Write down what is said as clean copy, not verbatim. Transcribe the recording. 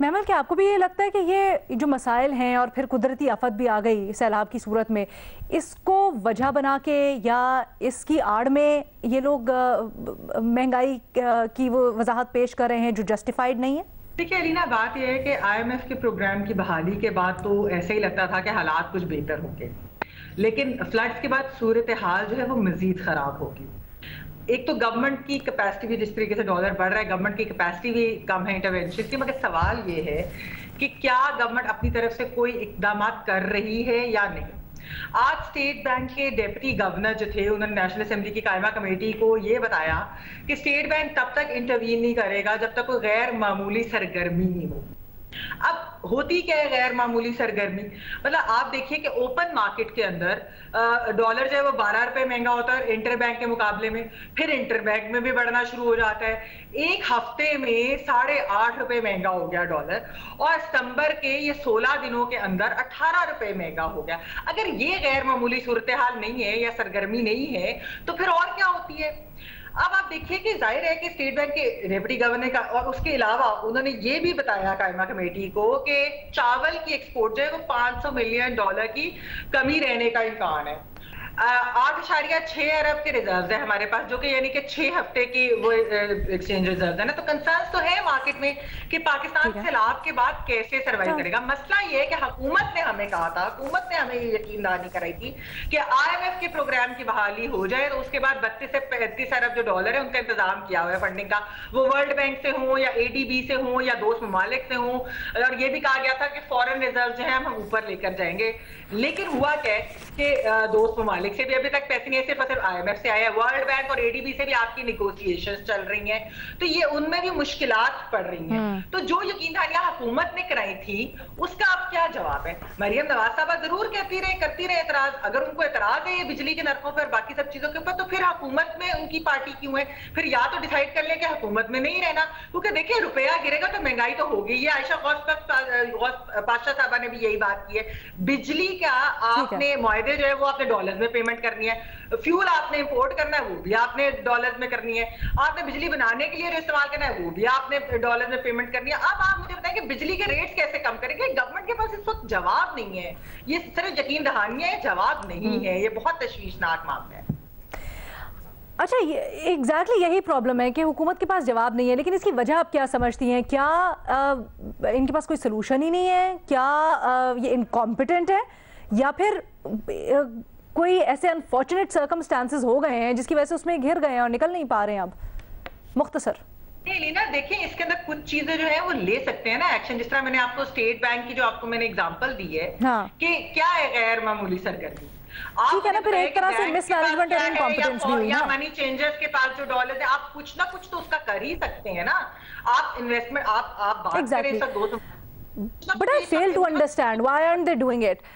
महमल, क्या आपको भी ये लगता है कि ये जो मसाइल हैं और फिर कुदरती आफत भी आ गई सैलाब की सूरत में, इसको वजह बना के या इसकी आड़ में ये लोग महंगाई की वो वजाहत पेश कर रहे हैं जो जस्टिफाइड नहीं है? देखिए अलीना, बात यह है कि आईएमएफ के प्रोग्राम की बहाली के बाद तो ऐसे ही लगता था कि हालात कुछ बेहतर होंगे, लेकिन फ्लड्स के बाद सूरत हाल जो है वो मजीद खराब होगी। एक तो गवर्नमेंट की कैपेसिटी भी, जिस तरीके से डॉलर बढ़ रहा है, गवर्नमेंट की कैपेसिटी भी कम है इंटरवेंशन की। मगर सवाल ये है कि क्या गवर्नमेंट अपनी तरफ से कोई इकदाम कर रही है या नहीं। आज स्टेट बैंक के डेप्यूटी गवर्नर जो थे, उन्होंने नेशनल असेंबली की कायमा कमेटी को ये बताया कि स्टेट बैंक तब तक इंटरवीन नहीं करेगा जब तक कोई गैर मामूली सरगर्मी नहीं हो। अब होती क्या है गैर मामूली सरगर्मी? मतलब आप देखिए कि ओपन मार्केट के अंदर डॉलर जो है वो 12 रुपए महंगा होता है इंटर बैंक के मुकाबले में, फिर इंटर बैंक में भी बढ़ना शुरू हो जाता है। एक हफ्ते में 8.5 रुपए महंगा हो गया डॉलर, और सितंबर के ये 16 दिनों के अंदर 18 रुपए महंगा हो गया। अगर ये गैर मामूली सूरत हाल नहीं है या सरगर्मी नहीं है तो फिर और क्या होती है? अब आप देखिए कि जाहिर है कि स्टेट बैंक के डेप्यूटी गवर्नर का, और उसके अलावा उन्होंने ये भी बताया कायमा कमेटी को कि चावल की एक्सपोर्ट जो है वो 500 मिलियन डॉलर की कमी रहने का इम्कान है। 8.6 अरब के रिजर्व है हमारे पास, जो कि यानी कि 6 हफ्ते की वो एक्सचेंज रिजर्व है ना। तो कंसर्न तो है मार्केट में कि पाकिस्तान सैलाब के बाद कैसे सर्वाइव करेगा। मसला ये है कि हुकूमत ने हमें कहा था, हुकूमत ने हमें ये यकीन दहानी कराई थी कि आईएमएफ के प्रोग्राम की बहाली हो जाए तो उसके बाद 32 से 35 अरब जो डॉलर है उनका इंतजाम किया हुआ है फंडिंग का, वो वर्ल्ड बैंक से हो या एडीबी से हो या दोस्त ममालिक से हो। और ये भी कहा गया था कि फॉरेन रिजर्व जो है हम ऊपर लेकर जाएंगे। लेकिन हुआ क्या कि दोस्त ममालिक से भी अभी तक पैसे नहीं, सिर्फ आईएमएफ से आया है, वर्ल्ड बैंक और एडीबी से भी आपकी निगोशिएशंस चल रही हैं, तो ये उनमें भी मुश्किलात पड़ रही हैं। तो जो यकीन दहानियां हुकूमत ने कराई थी उसका अब क्या जवाब है? मरियम नवाज साहबा जरूर करती रहे एतराज। अगर उनको एतराज है ये बिजली के नरखों पर, बाकी सब चीजों के ऊपर, तो फिर हुकूमत में उनकी पार्टी क्यों है? फिर या तो डिसाइड कर ले कि हुकूमत में नहीं रहना, क्योंकि देखिए रुपया गिरेगा तो महंगाई तो होगी। ये आयशा पाशा साहबा ने भी यही बात की है। बिजली का आपने मुआहदे जो है वो आपने डॉलर में पेमेंट करनी है, फ्यूल आपने इंपोर्ट करना है वो भी आपने डॉलर्स में करनी है, आपने बिजली बनाने के लिए जो इस्तेमाल करना है वो भी आपने डॉलर्स में पेमेंट करनी है। अब आप मुझे बताएं कि बिजली के रेट्स कैसे कम करेंगे? गवर्नमेंट के पास इस वक्त जवाब नहीं है। ये सिर्फ यकीन दहानियां है, जवाब नहीं है। ये बहुत तशवीशनाक मामला है। अच्छा, एग्जैक्टली यही प्रॉब्लम है कि हुकूमत के पास जवाब नहीं है, लेकिन इसकी वजह आप क्या समझती हैं? क्या इनके पास कोई सलूशन ही नहीं है? क्या ये इनकॉम्पिटेंट है, या फिर कोई ऐसे अनफॉर्चुनेट सर्कमस्टांसेस हो गए हैं जिसकी वजह से उसमें घिर गए हैं और निकल नहीं पा रहे हैं? अब मुख्तसर लीना देखिए, इसके अंदर कुछ चीजें जो है वो ले सकते हैं ना एक्शन। जिस तरह मैंने आपको स्टेट बैंक की जो आपको मैंने एग्जांपल दी है, हाँ, कि क्या है गैर मामूली सरगर्मी। ठीक है ना, फिर एक तरह से मिसमैनेजमेंट और इनकॉम्पिटेंस भी हुई या ना। मनी चेंजर्स के पास जो डॉलर है, आप कुछ ना कुछ तो उसका कर ही सकते हैं ना। आप इन्वेस्टमेंट आप बात करें सब दो, but I fail to understand why aren't they doing it.